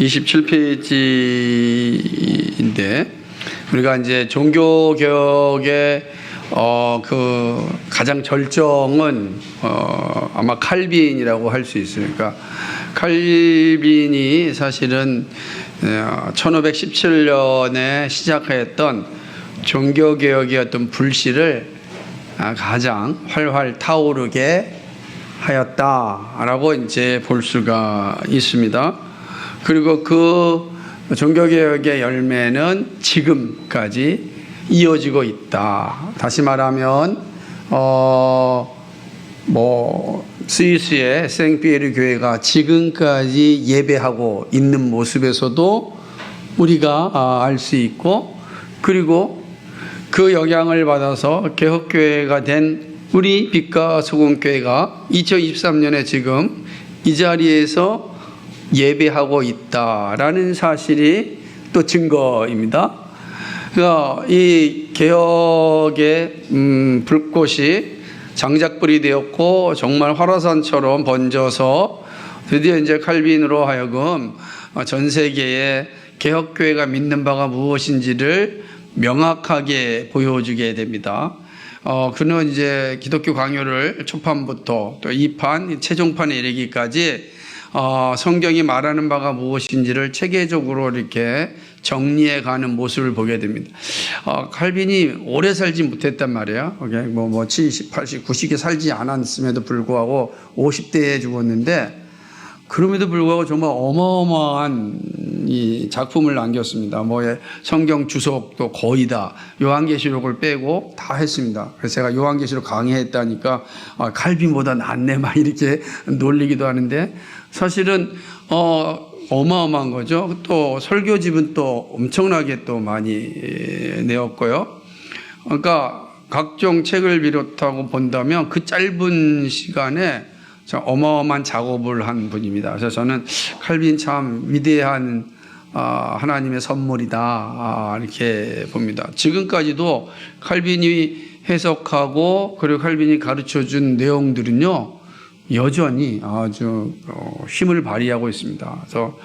27페이지인데 우리가 이제 종교 개혁의 그 가장 절정은 아마 칼빈이라고 할 수 있어요. 그러니까 칼빈이 사실은 1517년에 시작했던 종교 개혁의 어떤 불씨를 가장 활활 타오르게 하였다라고 이제 볼 수가 있습니다. 그리고 그 종교개혁의 열매는 지금까지 이어지고 있다. 다시 말하면 스위스의 생피에르 교회가 지금까지 예배하고 있는 모습에서도 우리가 알 수 있고, 그리고 그 영향을 받아서 개혁교회가 된 우리 빛과 소금교회가 2023년에 지금 이 자리에서 예배하고 있다라는 사실이 또 증거입니다. 그러니까 이 개혁의 불꽃이 장작불이 되었고 정말 활화산처럼 번져서 드디어 이제 칼빈으로 하여금 전 세계에 개혁교회가 믿는 바가 무엇인지를 명확하게 보여주게 됩니다. 그는 이제 기독교 강요를 초판부터 또 2판, 최종판에 이르기까지 성경이 말하는 바가 무엇인지를 체계적으로 이렇게 정리해 가는 모습을 보게 됩니다. 칼빈이 오래 살지 못했단 말이에요. 70, 80, 90에 살지 않았음에도 불구하고 50대에 죽었는데, 그럼에도 불구하고 정말 어마어마한 이 작품을 남겼습니다. 성경 주석도 거의 다 요한계시록을 빼고 다 했습니다. 그래서 제가 요한계시록 강의했다니까 칼빈보다 낫네 막 이렇게 놀리기도 하는데, 사실은 어마어마한 거죠. 또 설교집은 또 엄청나게 또 많이 내었고요. 그러니까 각종 책을 비롯하고 본다면 그 짧은 시간에 어마어마한 작업을 한 분입니다. 그래서 저는 칼빈 참 위대한 하나님의 선물이다 이렇게 봅니다. 지금까지도 칼빈이 해석하고 그리고 칼빈이 가르쳐준 내용들은요 여전히 아주 힘을 발휘하고 있습니다. 그래서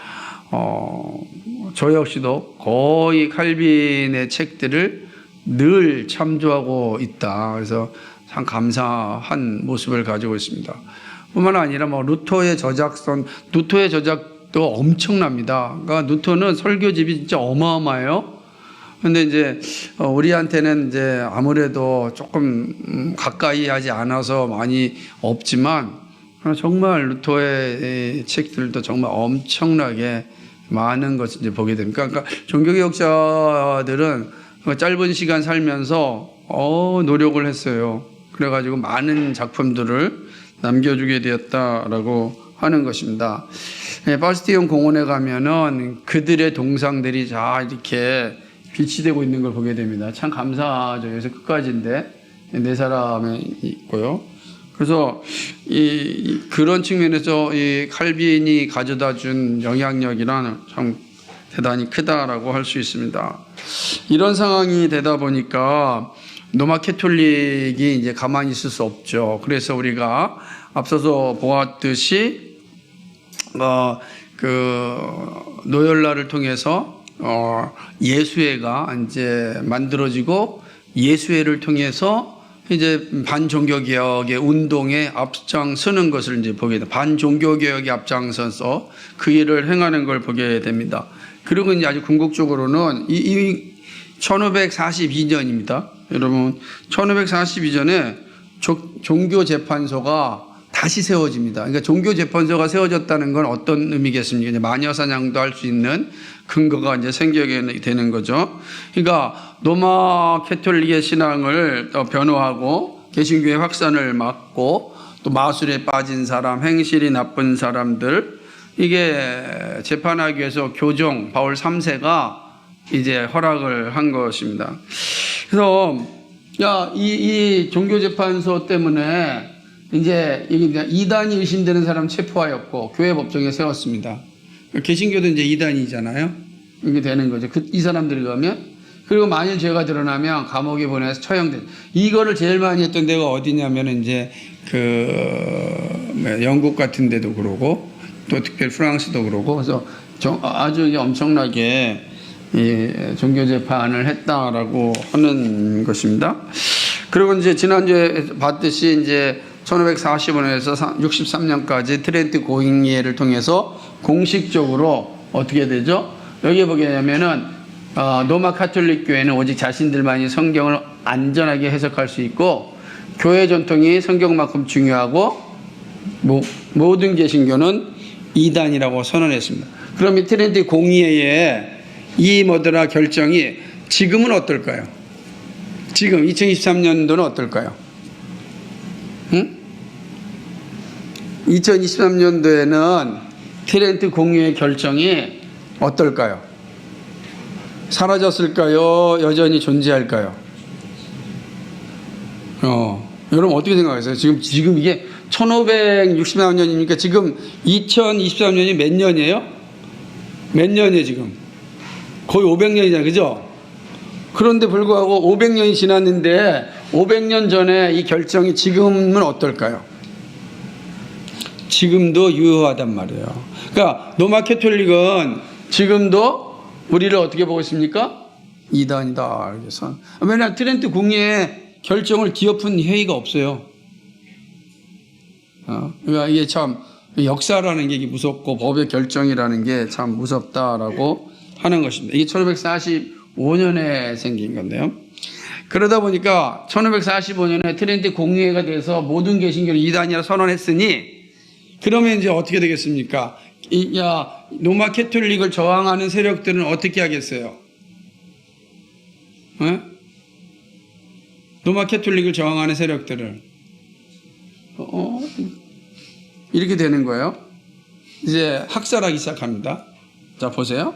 저 역시도 거의 칼빈의 책들을 늘 참조하고 있다. 그래서 참 감사한 모습을 가지고 있습니다. 뿐만 아니라 루터의 저작도 엄청납니다. 그러니까 루터는 설교집이 진짜 어마어마해요. 근데 이제 우리한테는 이제 아무래도 조금 가까이 하지 않아서 많이 없지만, 정말 루터의 책들도 정말 엄청나게 많은 것을 이제 보게 됩니다. 그러니까 종교개혁자들은 짧은 시간 살면서 노력을 했어요. 그래가지고 많은 작품들을 남겨주게 되었다라고 하는 것입니다. 바스티온 공원에 가면은 그들의 동상들이 다 이렇게 비치되고 있는 걸 보게 됩니다. 참 감사하죠. 여기서 끝까지인데 네 사람이 있고요. 그래서 그런 측면에서 이 칼빈이 가져다 준 영향력이란 참 대단히 크다라고 할 수 있습니다. 이런 상황이 되다 보니까 로마 캐톨릭이 이제 가만히 있을 수 없죠. 그래서 우리가 앞서서 보았듯이 그 노열라를 통해서 예수회가 이제 만들어지고, 예수회를 통해서 이제 반종교개혁의 운동에 앞장서는 것을 이제 보게 됩니다. 반종교개혁에 앞장서서 그 일을 행하는 걸 보게 됩니다. 그리고 이제 아주 궁극적으로는 이 1542년입니다. 여러분, 1542년에 종교재판소가 다시 세워집니다. 그러니까 종교재판소가 세워졌다는 건 어떤 의미겠습니까? 이제 마녀사냥도 할 수 있는 근거가 이제 생기게 되는 거죠. 그러니까 로마 캐톨릭의 신앙을 변호하고 개신교의 확산을 막고 또 마술에 빠진 사람, 행실이 나쁜 사람들, 이게 재판하기 위해서 교종 바울 3세가 이제 허락을 한 것입니다. 그래서 이 종교재판소 때문에 이제 이단이 의심되는 사람 체포하였고 교회 법정에 세웠습니다. 개신교도 이제 이단이잖아요. 이게 되는 거죠. 이 사람들이 가면, 그리고 만일 죄가 드러나면 감옥에 보내서 처형된. 이거를 제일 많이 했던 데가 어디냐면 이제 영국 같은 데도 그러고 또 특별히 프랑스도 그러고, 그래서 아주 엄청나게 종교 재판을 했다라고 하는 것입니다. 그리고 이제 지난주에 봤듯이 이제 1545년에서 63년까지 트렌트 공의회를 통해서 공식적으로 어떻게 되죠? 여기 보게 되면은 로마 카톨릭 교회는 오직 자신들만이 성경을 안전하게 해석할 수 있고 교회 전통이 성경만큼 중요하고 모든 개신교는 이단이라고 선언했습니다. 그럼 이 트렌트 공의회의 이 결정이 지금은 어떨까요? 지금 2023년도는 어떨까요? 2023년도에는 트렌트 공의회 결정이 어떨까요? 사라졌을까요? 여전히 존재할까요? 여러분 어떻게 생각하세요? 지금 이게 1563년이니까 지금 2023년이 몇 년이에요? 몇 년이에요 지금? 거의 500년이잖아요. 그죠? 그런데 불구하고 500년이 지났는데 500년 전에 이 결정이 지금은 어떨까요? 지금도 유효하단 말이에요. 그러니까 로마 캐톨릭은 지금도 우리를 어떻게 보고 있습니까? 이단이다. 그래서 왜냐하면 트렌트 공의회 결정을 뒤엎은 회의가 없어요. 그러니까 이게 참 역사라는 게 무섭고 법의 결정이라는 게 참 무섭다라고 하는 것입니다. 이게 1545년에 생긴 건데요. 그러다 보니까 1545년에 트렌트 공의회가 돼서 모든 개신교를 이단이라 선언했으니 그러면 이제 어떻게 되겠습니까? 로마 캐톨릭을 저항하는 세력들은 어떻게 하겠어요? 로마 캐톨릭을 저항하는 세력들을 이렇게 되는 거예요. 이제 학살하기 시작합니다. 자 보세요.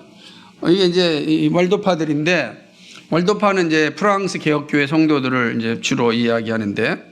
이게 이제 왈도파들인데 왈도파는 이제 프랑스 개혁교회 성도들을 이제 주로 이야기하는데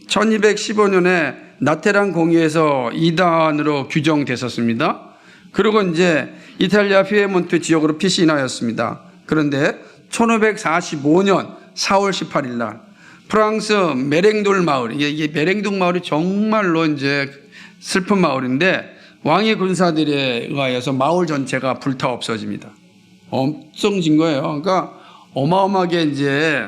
1215년에 나테란 공의회에서 이단으로 규정됐었습니다. 그리고 이제 이탈리아 피에몬트 지역으로 피신하였습니다. 그런데 1545년 4월 18일 날 프랑스 메랭돌 마을, 이게 메랭돌 마을이 정말로 이제 슬픈 마을인데 왕의 군사들에 의하여서 마을 전체가 불타 없어집니다. 엄청 진 거예요. 그러니까 어마어마하게 이제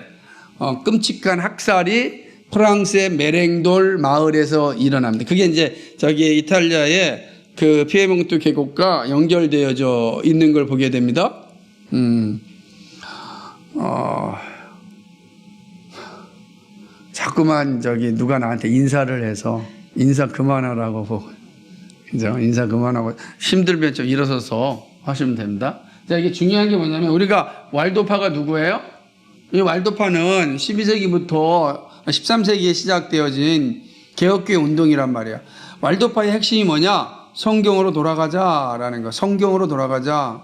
끔찍한 학살이 프랑스의 메랭돌 마을에서 일어납니다. 그게 이제 저기 이탈리아의 그 피에몬트 계곡과 연결되어져 있는 걸 보게 됩니다. 자꾸만 누가 나한테 인사를 해서 인사 그만하라고 보고, 그죠? 인사 그만하고 힘들면 좀 일어서서 하시면 됩니다. 자, 이게 중요한 게 뭐냐면 우리가 왈도파가 누구예요? 이 왈도파는 12세기부터 13세기에 시작되어진 개혁교회 운동이란 말이야. 왈도파의 핵심이 뭐냐? 성경으로 돌아가자라는 거. 성경으로 돌아가자.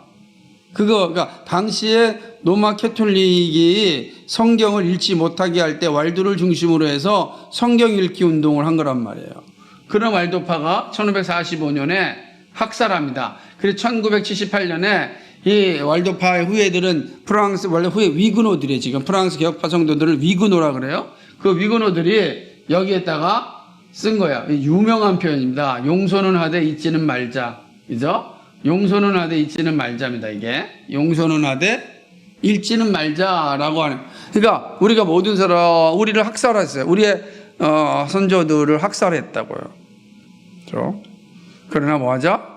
그러니까 당시에 로마 캐톨릭이 성경을 읽지 못하게 할 때 왈도를 중심으로 해서 성경 읽기 운동을 한 거란 말이에요. 그런 왈도파가 1545년에 학살합니다. 그래서 1978년에 이 왈도파의 후예들은 프랑스, 원래 후예 위그노들이 지금 프랑스 개혁파 성도들을 위그노라 그래요. 그 위그노들이 여기에다가 쓴 거야. 유명한 표현입니다. 용서는 하되 잊지는 말자. 그죠? 용서는 하되 잊지는 말자입니다. 이게 용서는 하되 잊지는 말자라고 하는. 그러니까 우리가 모든 사람 우리를 학살했어요. 우리의 선조들을 학살했다고요. 그렇죠? 그러나 뭐 하자?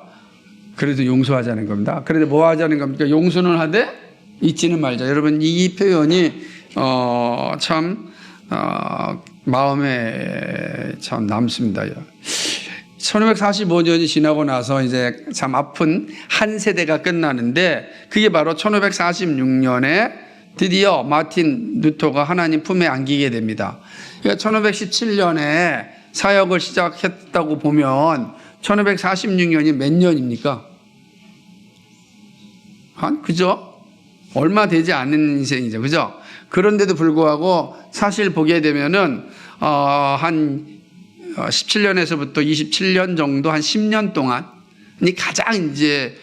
그래도 용서하자는 겁니다. 그래도 뭐 하자는 겁니까? 용서는 하되 잊지는 말자. 여러분 이 표현이 참 마음에 참 남습니다. 1545년이 지나고 나서 이제 참 아픈 한 세대가 끝나는데 그게 바로 1546년에 드디어 마틴 루터가 하나님 품에 안기게 됩니다. 그러니까 1517년에 사역을 시작했다고 보면 1546년이 몇 년입니까? 그죠? 얼마 되지 않는 인생이죠. 그죠? 그런데도 불구하고 사실 보게 되면은 한 17년에서부터 27년 정도 한 10년 동안이 가장 이제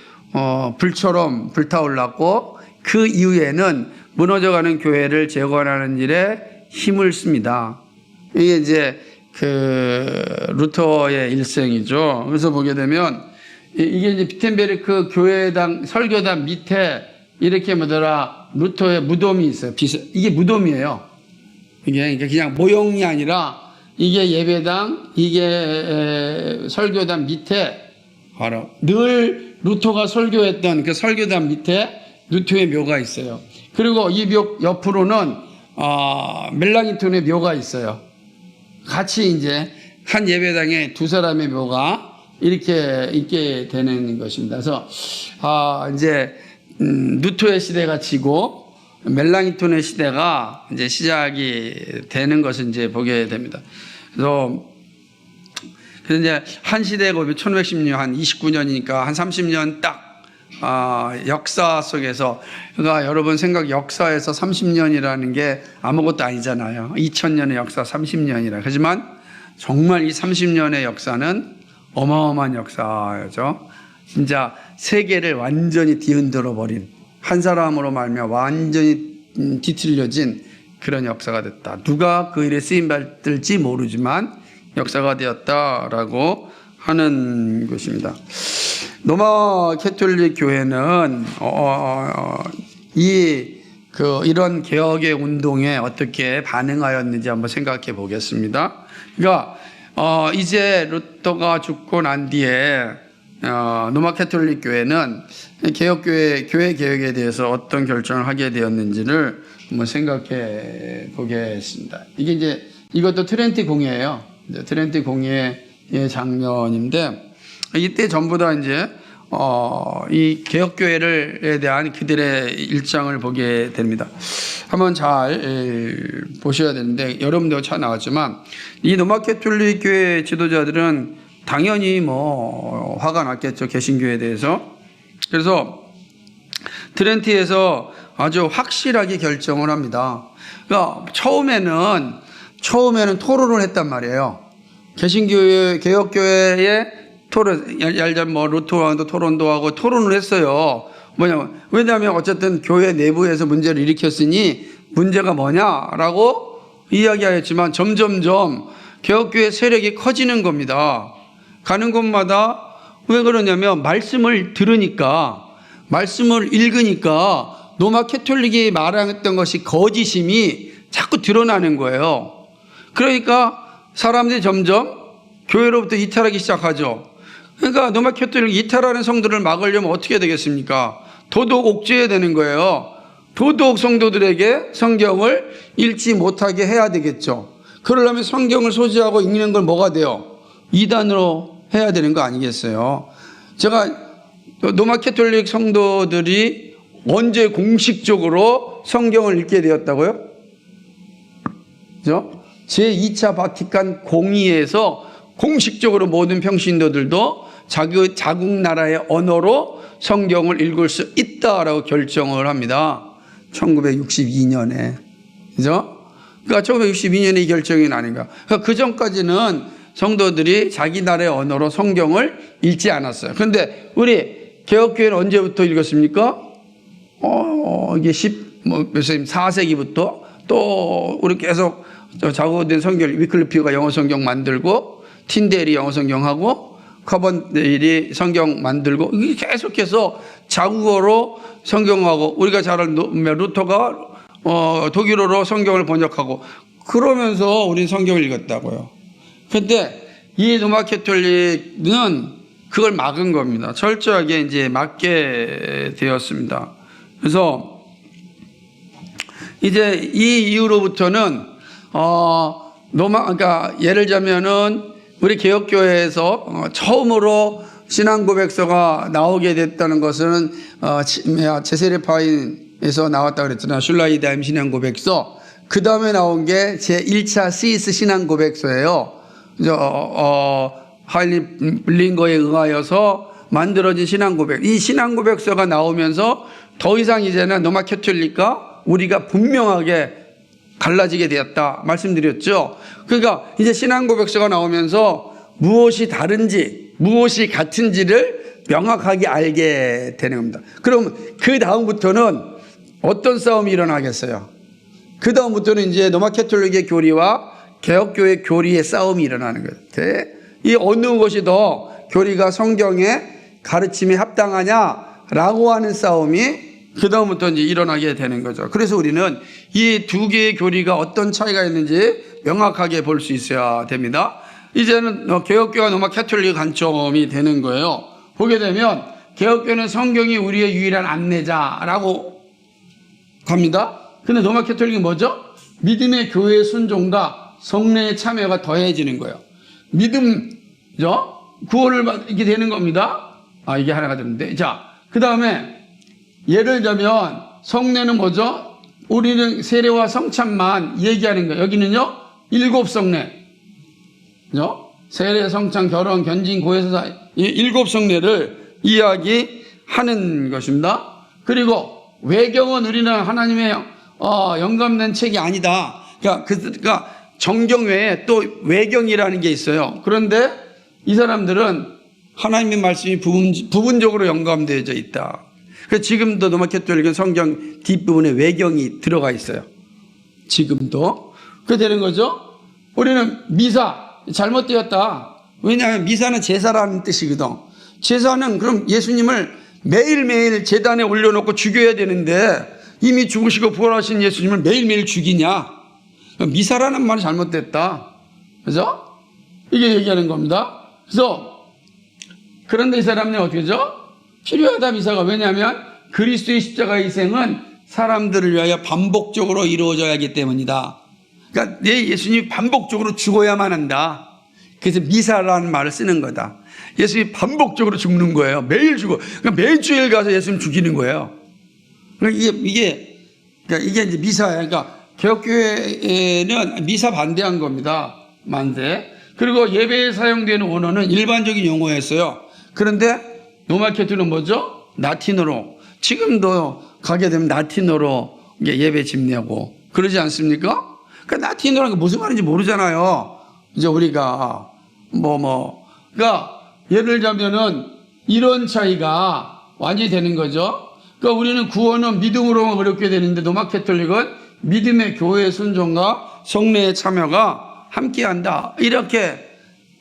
불처럼 불타올랐고 그 이후에는 무너져가는 교회를 재건하는 일에 힘을 씁니다. 이게 이제 그 루터의 일생이죠. 그래서 보게 되면 이게 이제 비텐베르크 교회당 설교단 밑에 이렇게 루터의 무덤이 있어요. 이게 무덤이에요. 이게 그냥 모형이 아니라 이게 예배당, 이게 설교단 밑에 바로 늘 루터가 설교했던 그 설교단 밑에 루터의 묘가 있어요. 그리고 이 묘 옆으로는 멜랑이톤의 묘가 있어요. 같이 이제 한 예배당에 두 사람의 묘가 이렇게 있게 되는 것입니다. 그래서 이제 루터의 시대가 지고 멜랑이톤의 시대가 이제 시작이 되는 것을 이제 보게 됩니다. 그래서 이제 한 시대가 1516, 한 29년이니까 한 30년 딱 역사 속에서, 그러니까 여러분 역사에서 30년이라는 게 아무것도 아니잖아요. 2000년의 역사 30년이라. 하지만 정말 이 30년의 역사는 어마어마한 역사죠. 진짜 세계를 완전히 뒤흔들어 버린, 한 사람으로 말미암아 완전히 뒤틀려진 그런 역사가 됐다. 누가 그 일에 쓰임 받을지 모르지만 역사가 되었다라고 하는 것입니다. 로마 캐톨릭 교회는 이런 개혁의 운동에 어떻게 반응하였는지 한번 생각해 보겠습니다. 그러니까 이제 루터가 죽고 난 뒤에 로마 캐톨릭 교회는 교회 개혁에 대해서 어떤 결정을 하게 되었는지를 한번 생각해 보겠습니다. 이것도 트렌티 공예예요. 트렌티 공예의 장면인데, 이때 전부 다 이 개혁교회에 대한 그들의 일장을 보게 됩니다. 한번 잘 보셔야 되는데, 여러분도 잘 나왔지만, 이 로마 캐톨릭 교회 지도자들은 당연히 화가 났겠죠. 개신교에 대해서. 그래서 트렌티에서 아주 확실하게 결정을 합니다. 그러니까 처음에는 토론을 했단 말이에요. 개신교회, 개혁교회의 토론, 루터와도 토론도 하고 토론을 했어요. 왜냐하면 어쨌든 교회 내부에서 문제를 일으켰으니 문제가 뭐냐라고 이야기하였지만 점점점 개혁교회 세력이 커지는 겁니다. 가는 곳마다 왜 그러냐면 말씀을 들으니까, 말씀을 읽으니까 로마 캐톨릭이 말했던 것이 거짓임이 자꾸 드러나는 거예요. 그러니까 사람들이 점점 교회로부터 이탈하기 시작하죠. 그러니까 로마 캐톨릭 이탈하는 성도를 막으려면 어떻게 되겠습니까? 더더욱 옥죄해야 되는 거예요. 더더욱 성도들에게 성경을 읽지 못하게 해야 되겠죠. 그러려면 성경을 소지하고 읽는 걸 뭐가 돼요? 이단으로 해야 되는 거 아니겠어요? 제가 로마 캐톨릭 성도들이 언제 공식적으로 성경을 읽게 되었다고요? 그죠? 제2차 바티칸 공의에서 공식적으로 모든 평신도들도 자국 나라의 언어로 성경을 읽을 수 있다라고 결정을 합니다. 1962년에. 그죠? 그러니까 1962년에 이 결정이 나니까. 그러니까 그 전까지는 성도들이 자기 나라의 언어로 성경을 읽지 않았어요. 그런데 우리 개혁교회는 언제부터 읽었습니까? 이게 4세기부터 또 우리 계속 자고된 성경, 위클리피가 영어 성경 만들고, 틴데일이 영어 성경하고, 커번데일이 성경 만들고, 이게 계속해서 자국어로 성경하고, 우리가 잘 아는 루터가 독일어로 성경을 번역하고, 그러면서 우리는 성경을 읽었다고요. 근데 이 로마 캐톨릭은 그걸 막은 겁니다. 철저하게 이제 막게 되었습니다. 그래서 이제 이 이후로부터는 그러니까 예를 들자면은 우리 개혁교회에서 처음으로 신앙 고백서가 나오게 됐다는 것은 제세례파인에서 나왔다고 그랬잖아요. 슐라이다임 신앙 고백서. 그 다음에 나온 게 제1차 스위스 신앙 고백서예요. 하일리 블링거에 의하여서 만들어진 신앙 고백. 이 신앙 고백서가 나오면서 더 이상 이제는 로마 캐톨릭과 우리가 분명하게 갈라지게 되었다 말씀드렸죠. 그러니까 이제 신앙 고백서가 나오면서 무엇이 다른지 무엇이 같은지를 명확하게 알게 되는 겁니다. 그럼 그 다음부터는 어떤 싸움이 일어나겠어요? 그 다음부터는 이제 로마 캐톨릭의 교리와 개혁교회 교리의 싸움이 일어나는 거예요. 이 어느 것이 더 교리가 성경에 가르침에 합당하냐라고 하는 싸움이 그다음부터 이제 일어나게 되는 거죠. 그래서 우리는 이 두 개의 교리가 어떤 차이가 있는지 명확하게 볼 수 있어야 됩니다. 이제는 개혁교와 로마 캐톨릭 관점이 되는 거예요. 보게 되면 개혁교는 성경이 우리의 유일한 안내자라고 갑니다. 근데 로마 캐톨릭은 뭐죠? 믿음의 교회의 순종과 성례의 참여가 더해지는 거예요. 믿음죠? 구원을 받게 되는 겁니다. 이게 하나가 되는데. 자, 그 다음에 예를 들면 성례는 뭐죠? 우리는 세례와 성찬만 얘기하는 거예요. 여기는요, 7 성례. 세례, 성찬, 결혼, 견진, 고해사사, 7 성례를 이야기하는 것입니다. 그리고 외경은 우리는 하나님의 영감된 책이 아니다. 그러니까 정경 외에 또 외경이라는 게 있어요. 그런데 이 사람들은 하나님의 말씀이 부분적으로 영감되어져 있다. 그래서 지금도 로마 캐톨릭은 성경 뒷부분에 외경이 들어가 있어요. 지금도. 그렇게 되는 거죠. 우리는 미사 잘못되었다. 왜냐하면 미사는 제사라는 뜻이거든. 제사는 그럼 예수님을 매일매일 제단에 올려놓고 죽여야 되는데 이미 죽으시고 부활하신 예수님을 매일매일 죽이냐? 미사라는 말이 잘못됐다. 그죠? 이게 얘기하는 겁니다. 그래서 그런데 이 사람은 어떻게 하죠? 필요하다 미사가. 왜냐하면 그리스도의 십자가의 희생은 사람들을 위하여 반복적으로 이루어져야 하기 때문이다. 그러니까 내 예수님이 반복적으로 죽어야만 한다. 그래서 미사라는 말을 쓰는 거다. 예수님이 반복적으로 죽는 거예요. 매일 죽어. 그러니까 매주일 가서 예수님 죽이는 거예요. 그러니까 이게 이제 미사예요. 그러니까 개혁교회는 미사 반대한 겁니다. 반대. 그리고 예배에 사용되는 원어는 일반적인 용어였어요. 그런데 로마 캐톨릭은 뭐죠? 라틴어로. 지금도 가게 되면 라틴어로 예배 집례하고 그러지 않습니까? 그러니까 라틴어라는 게 무슨 말인지 모르잖아요. 이제 우리가 그러니까 예를 들자면은 이런 차이가 완전히 되는 거죠. 그러니까 우리는 구원은 믿음으로만 어렵게 되는데 로마 캐톨릭은 믿음의 교회의 순종과 성례의 참여가 함께한다. 이렇게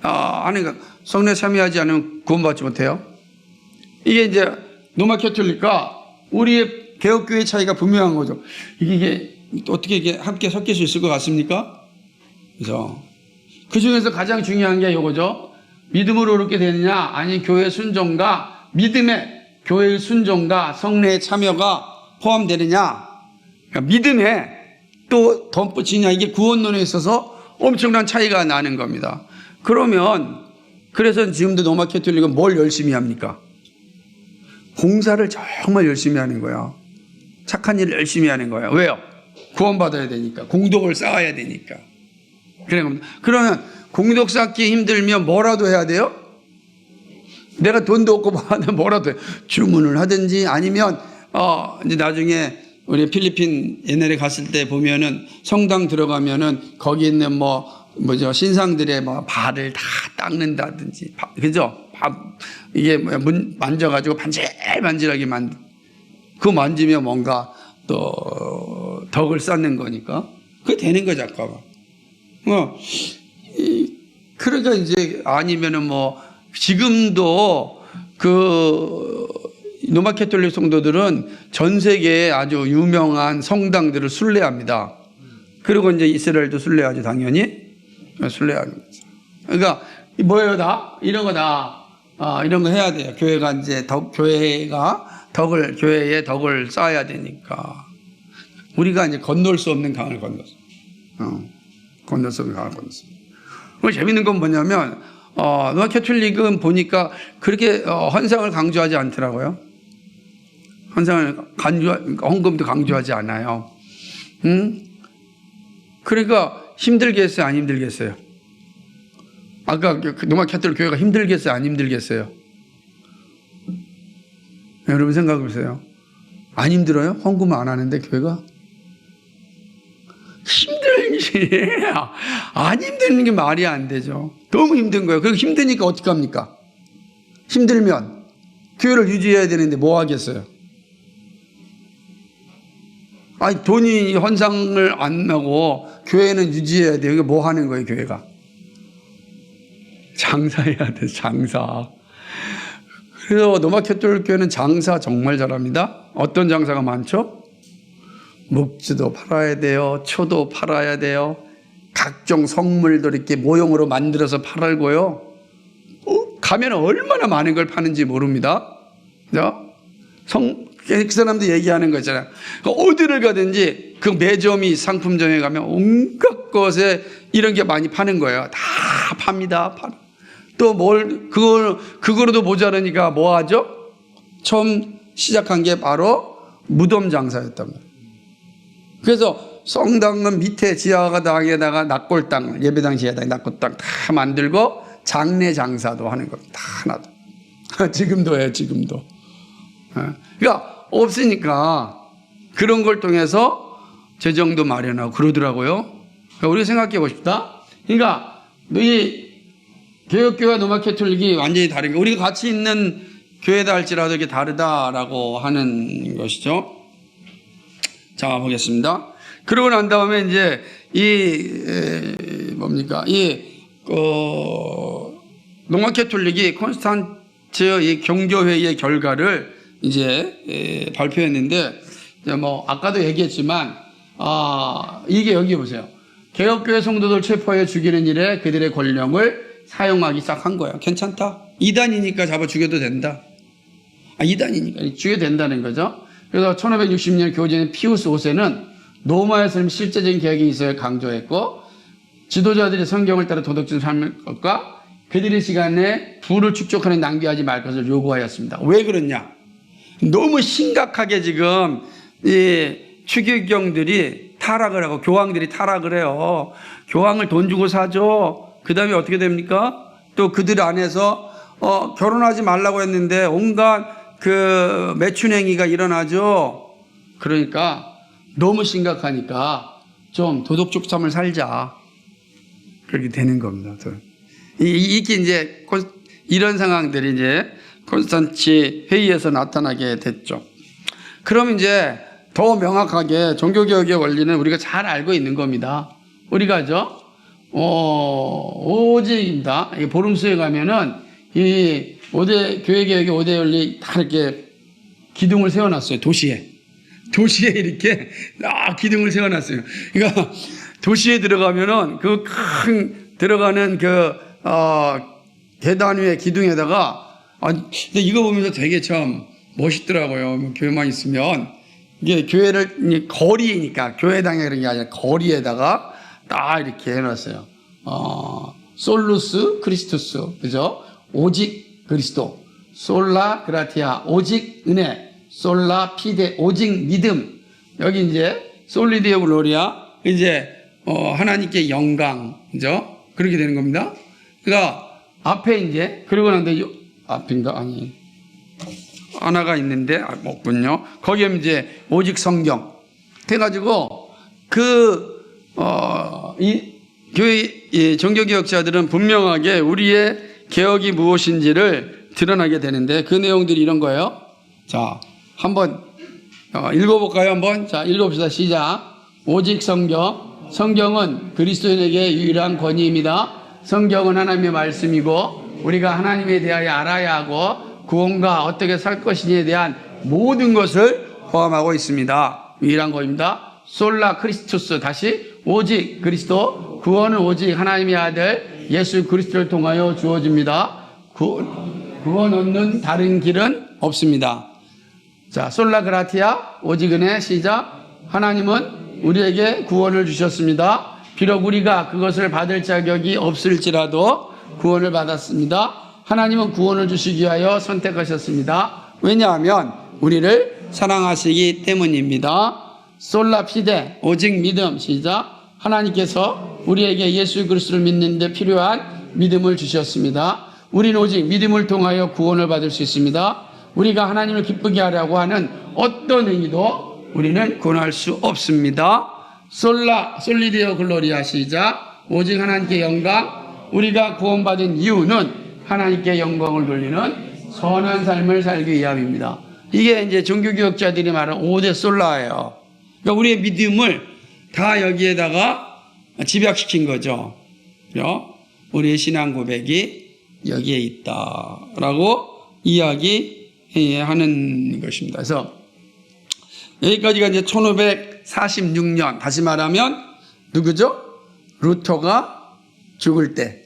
하는 거. 성례 참여하지 않으면 구원받지 못해요. 이게 이제 로마 캐톨릭과 우리의 개혁교회의 차이가 분명한 거죠. 이게 어떻게 이게 함께 섞일 수 있을 것 같습니까? 그래서 그 중에서 가장 중요한 게 이거죠. 믿음으로 어렵게 되느냐, 아니 교회 순종과 믿음의 교회의 순종과 성례의 참여가 포함되느냐. 그러니까 믿음에 또 덧붙이냐. 이게 구원론에 있어서 엄청난 차이가 나는 겁니다. 그러면 그래서 지금도 로마 캐톨릭은 뭘 열심히 합니까? 공사를 정말 열심히 하는 거예요. 착한 일을 열심히 하는 거예요. 왜요? 구원받아야 되니까. 공덕을 쌓아야 되니까. 그런 겁니다. 그러면 공덕 쌓기 힘들면 뭐라도 해야 돼요? 내가 돈도 없고 뭐라도 해. 주문을 하든지 아니면 이제 나중에 우리 필리핀 옛날에 갔을 때 보면은 성당 들어가면은 거기 있는 신상들의 발을 다 닦는다든지, 그죠? 이게 문 만져가지고 반질반질하게 그거 만지면 뭔가 또 덕을 쌓는 거니까 그게 되는 거죠, 잠깐만. 그러니까 이제 아니면은 지금도 로마 캐톨릭 성도들은 전 세계에 아주 유명한 성당들을 순례합니다. 그리고 이제 이스라엘도 순례하죠, 당연히. 순례하는 거죠. 그러니까 뭐예요, 다? 이런 거다. 이런 거 해야 돼요. 교회가 이제 교회의 덕을 쌓아야 되니까. 우리가 이제 건널 수 없는 강을 건넜어. 건널 수 없는 강을 건넜어. 재밌는 건 뭐냐면, 로마 캐톨릭은 보니까 그렇게 헌상을 강조하지 않더라고요. 헌금도 강조하지 않아요. 그러니까 힘들겠어요, 안 힘들겠어요? 아까 로마 캐톨릭 교회가 힘들겠어요, 안 힘들겠어요? 여러분 생각해 보세요. 안 힘들어요? 헌금을 안 하는데 교회가? 힘들지. 안 힘드는 게 말이 안 되죠. 너무 힘든 거예요. 그리고 힘드니까 어떡합니까? 힘들면 교회를 유지해야 되는데 뭐 하겠어요? 돈이 헌상을 안 하고 교회는 유지해야 돼요. 이게 뭐 하는 거예요, 교회가? 장사해야 돼, 장사. 그래서 노마캐톨릭교회는 장사 정말 잘합니다. 어떤 장사가 많죠? 묵지도 팔아야 돼요. 초도 팔아야 돼요. 각종 성물도 이렇게 모형으로 만들어서 팔고요. 가면 얼마나 많은 걸 파는지 모릅니다. 그죠? 그 사람도 얘기하는 거잖아요. 어디를 가든지 그 매점이 상품점에 가면 온갖 것에 이런 게 많이 파는 거예요. 다 팝니다. 또 그거로도 모자라니까 뭐 하죠? 처음 시작한 게 바로 무덤 장사였단 말이에요. 그래서 성당은 밑에 지하당에다가 낙골당, 예배당 지하당 낙골당 다 만들고 장례 장사도 하는 겁니다. 다 하나도. 지금도 해요, 지금도. 그러니까 없으니까 그런 걸 통해서 재정도 마련하고 그러더라고요. 그러니까 우리가 생각해 보십시다. 그러니까 이 개혁교회와 노마캐톨릭이 완전히 다른 거. 우리가 같이 있는 교회다 할지라도 이게 다르다라고 하는 것이죠. 자, 보겠습니다. 그러고 난 다음에 이제 노마캐톨릭이 콘스탄츠 이 경교회의 결과를 이제 발표했는데, 이제 뭐 아까도 얘기했지만 이게 여기 보세요. 개혁교회 성도들 체포해 죽이는 일에 그들의 권력을 사용하기 시작한 거예요. 괜찮다. 이단이니까 잡아 죽여도 된다. 이단이니까 죽여도 된다는 거죠. 그래서 1560년 교제인 피우스 5세는 로마에서는 실제적인 개혁이 있어야 강조했고, 지도자들이 성경을 따라 도덕적인 삶을 것과 그들의 시간에 부를 축적하는 낭비하지 말 것을 요구하였습니다. 왜 그러냐? 너무 심각하게 지금 이 추기경들이 타락을 하고 교황들이 타락을 해요. 교황을 돈 주고 사죠. 그 다음에 어떻게 됩니까? 또 그들 안에서 결혼하지 말라고 했는데 온갖 그 매춘행위가 일어나죠. 그러니까 너무 심각하니까 좀 도덕적 삶을 살자. 그렇게 되는 겁니다. 이게 이제 이런 상황들이 이제 콘스탄치 회의에서 나타나게 됐죠. 그럼 이제 더 명확하게 종교개혁의 원리는 우리가 잘 알고 있는 겁니다. 우리가죠, 오직입니다. 보름수에 가면은 이 교회개혁의 5대 원리 다 이렇게 기둥을 세워놨어요. 도시에 이렇게 기둥을 세워놨어요. 그러니까 도시에 들어가면은 그 큰 들어가는 계단 위에 기둥에다가 근데 이거 보면서 되게 참 멋있더라고요. 교회만 있으면 이게 교회를 거리니까 교회당에 그런 게 아니라 거리에다가 딱 이렇게 해놨어요. 솔루스 크리스투스, 그죠? 오직 그리스도, 솔라 그라티아, 오직 은혜, 솔라 피데, 오직 믿음. 여기 이제 솔리디오 글로리아, 이제 하나님께 영광, 그죠? 그렇게 되는 겁니다. 그러니까 앞에 이제 그러고 난데 앞인가 아니 하나가 있는데 없군요. 거기에 이제 오직 성경 해가지고 이 교회 종교개혁자들은 분명하게 우리의 개혁이 무엇인지를 드러나게 되는데 그 내용들이 이런 거예요. 자, 한번 읽어볼까요? 한번 자 읽어봅시다. 시작. 오직 성경은 그리스도인에게 유일한 권위입니다. 성경은 하나님의 말씀이고 우리가 하나님에 대하여 알아야 하고 구원과 어떻게 살 것인지에 대한 모든 것을 포함하고 있습니다. 유일한 것입니다. 솔라 크리스투스, 다시 오직 그리스도, 구원은 오직 하나님의 아들 예수 그리스도를 통하여 주어집니다. 구원 얻는 다른 길은 없습니다. 자, 솔라 그라티아, 오직 은혜. 시작. 하나님은 우리에게 구원을 주셨습니다. 비록 우리가 그것을 받을 자격이 없을지라도 구원을 받았습니다. 하나님은 구원을 주시기 위하여 선택하셨습니다. 왜냐하면 우리를 사랑하시기 때문입니다. 솔라 피데, 오직 믿음. 시작. 하나님께서 우리에게 예수 그리스도를 믿는 데 필요한 믿음을 주셨습니다. 우리는 오직 믿음을 통하여 구원을 받을 수 있습니다. 우리가 하나님을 기쁘게 하려고 하는 어떤 행위도 우리는 구원할 수 없습니다. 솔리디오 글로리아. 시작. 오직 하나님께 영광. 우리가 구원받은 이유는 하나님께 영광을 돌리는 선한 삶을 살기 위함입니다. 이게 이제 종교개혁자들이 말하는 5대 솔라예요. 그러니까 우리의 믿음을 다 여기에다가 집약시킨 거죠. 우리의 신앙 고백이 여기에 있다라고 이야기하는 것입니다. 그래서 여기까지가 이제 1546년, 다시 말하면 누구죠? 루터가 죽을 때,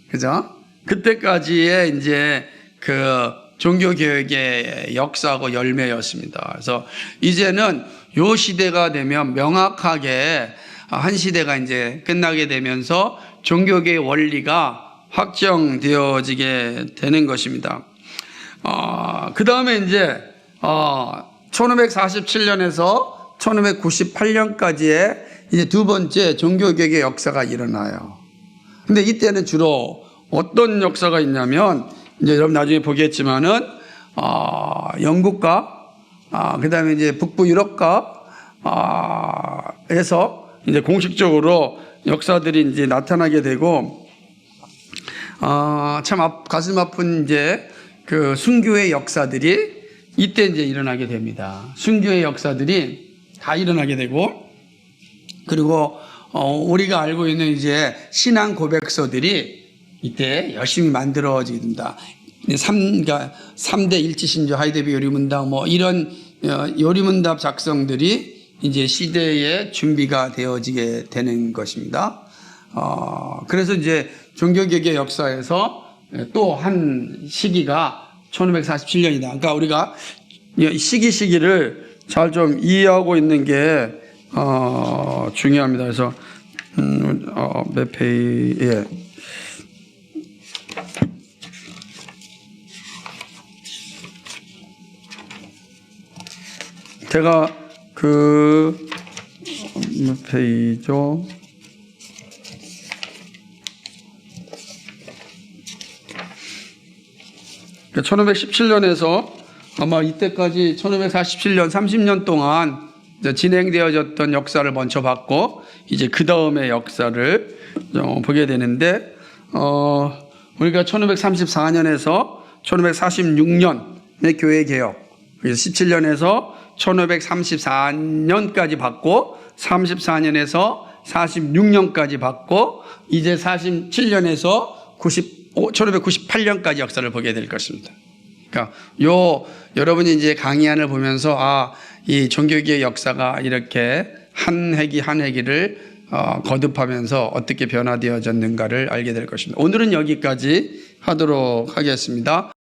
그죠? 그때까지의 이제 그 종교개혁의 역사하고 열매였습니다. 그래서 이제는 요 시대가 되면 명확하게 한 시대가 이제 끝나게 되면서 종교개혁 원리가 확정되어지게 되는 것입니다. 그 다음에 이제 1547년에서 1598년까지의 이제 두 번째 종교개혁의 역사가 일어나요. 근데 이때는 주로 어떤 역사가 있냐면, 이제 여러분 나중에 보겠지만은, 영국과, 그 다음에 이제 북부 유럽과, 에서 이제 공식적으로 역사들이 이제 나타나게 되고, 참 가슴 아픈 이제 그 순교의 역사들이 이때 이제 일어나게 됩니다. 순교의 역사들이 다 일어나게 되고, 그리고 우리가 알고 있는 이제 신앙 고백서들이 이때 열심히 만들어지게 됩니다. 3대 일지신조, 하이데베 요리문답 뭐 이런 요리문답 작성들이 이제 시대의 준비가 되어지게 되는 것입니다. 그래서 이제 종교개혁의 역사에서 또 한 시기가 1547년이다. 그러니까 우리가 시기를 잘 좀 이해하고 있는 게 중요합니다. 그래서 몇 페이지에 제가 몇 페이지죠? 그러니까 1517년에서 아마 이때까지 1547년 30년 동안 진행되어졌던 역사를 먼저 봤고, 이제 그 다음에 역사를 보게 되는데, 우리가 1534년에서 1546년의 교회 개혁, 그래서 17년에서 1534년까지 봤고, 34년에서 46년까지 봤고, 이제 47년에서 1598년까지 역사를 보게 될 것입니다. 그러니까 여러분이 이제 강의안을 보면서 이 종교개혁의 역사가 이렇게 한 해기 한 해기를 거듭하면서 어떻게 변화되어졌는가를 알게 될 것입니다. 오늘은 여기까지 하도록 하겠습니다.